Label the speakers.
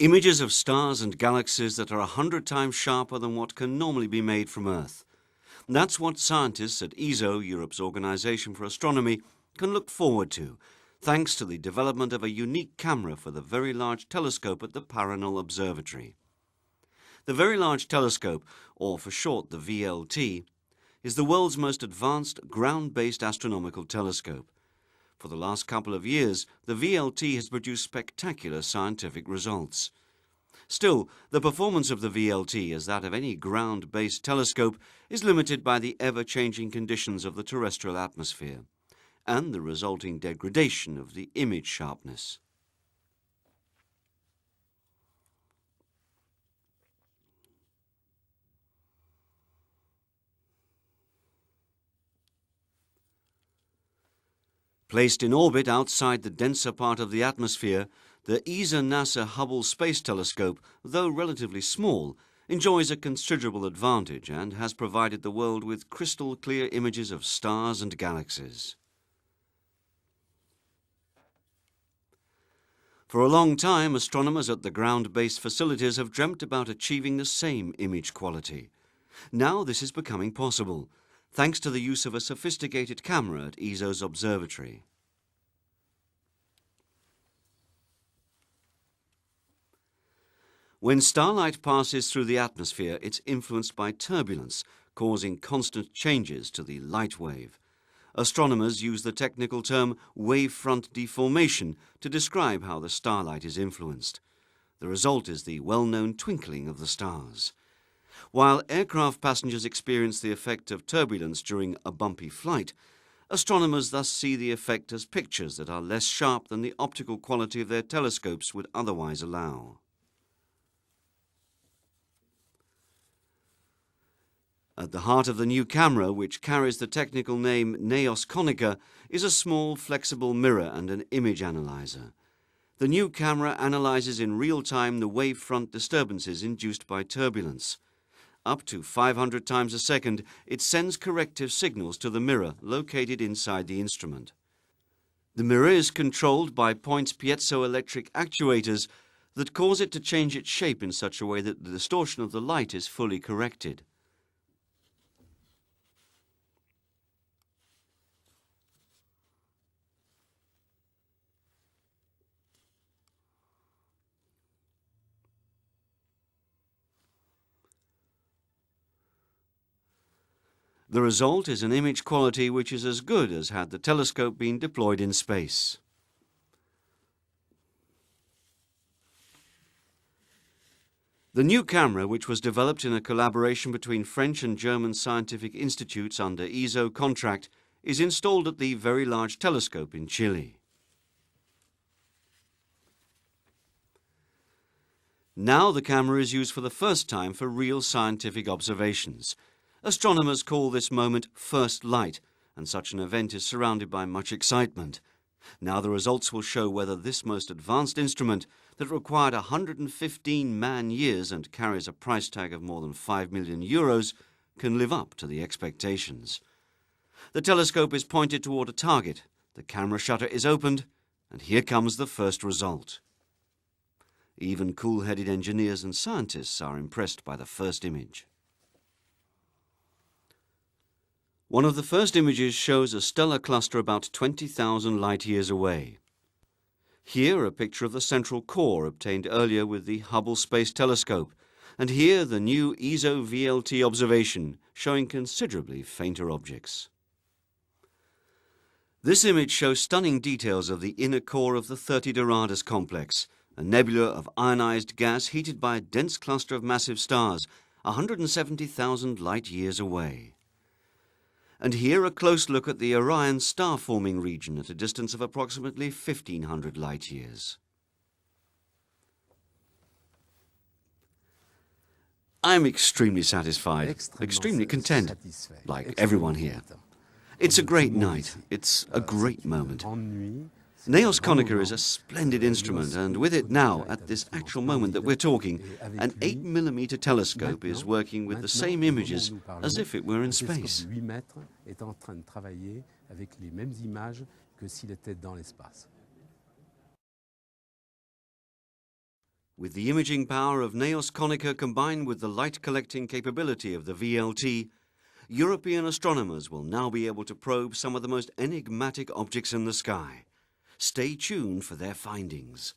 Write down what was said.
Speaker 1: Images of stars and galaxies that are 100 times sharper than what can normally be made from Earth. That's what scientists at ESO, Europe's Organisation for Astronomy, can look forward to, thanks to the development of a unique camera for the Very Large Telescope at the Paranal Observatory. The Very Large Telescope, or for short the VLT, is the world's most advanced ground-based astronomical telescope. For the last couple of years, the VLT has produced spectacular scientific results. Still, the performance of the VLT, as that of any ground-based telescope, is limited by the ever-changing conditions of the terrestrial atmosphere and the resulting degradation of the image sharpness. Placed in orbit outside the denser part of the atmosphere, the ESA-NASA Hubble Space Telescope, though relatively small, enjoys a considerable advantage and has provided the world with crystal-clear images of stars and galaxies. For a long time, astronomers at the ground-based facilities have dreamt about achieving the same image quality. Now this is becoming possible, thanks to the use of a sophisticated camera at ESO's observatory. When starlight passes through the atmosphere, it's influenced by turbulence, causing constant changes to the light wave. Astronomers use the technical term wavefront deformation to describe how the starlight is influenced. The result is the well-known twinkling of the stars. While aircraft passengers experience the effect of turbulence during a bumpy flight, astronomers thus see the effect as pictures that are less sharp than the optical quality of their telescopes would otherwise allow. At the heart of the new camera, which carries the technical name Naos Konica, is a small, flexible mirror and an image analyzer. The new camera analyzes in real time the wavefront disturbances induced by turbulence. Up to 500 times a second, it sends corrective signals to the mirror located inside the instrument. The mirror is controlled by point piezoelectric actuators that cause it to change its shape in such a way that the distortion of the light is fully corrected. The result is an image quality which is as good as had the telescope been deployed in space. The new camera, which was developed in a collaboration between French and German scientific institutes under ESO contract, is installed at the Very Large Telescope in Chile. Now the camera is used for the first time for real scientific observations. Astronomers call this moment first light, and such an event is surrounded by much excitement. Now the results will show whether this most advanced instrument, that required 115 man-years and carries a price tag of more than 5 million euros, can live up to the expectations. The telescope is pointed toward a target, the camera shutter is opened, and here comes the first result. Even cool-headed engineers and scientists are impressed by the first image. One of the first images shows a stellar cluster about 20,000 light-years away. Here a picture of the central core obtained earlier with the Hubble Space Telescope, and here the new ESO VLT observation showing considerably fainter objects. This image shows stunning details of the inner core of the 30 Doradus complex, a nebula of ionized gas heated by a dense cluster of massive stars, 170,000 light-years away. And here a close look at the Orion star-forming region at a distance of approximately 1,500 light-years. I'm extremely satisfied, extremely content, like everyone here. It's a great night, it's a great moment. Naos Konica is a splendid instrument, and with it now, at this actual moment that we're talking, an 8mm telescope is working with the same images as if it were in space. With the imaging power of Naos Conica combined with the light-collecting capability of the VLT, European astronomers will now be able to probe some of the most enigmatic objects in the sky. Stay tuned for their findings.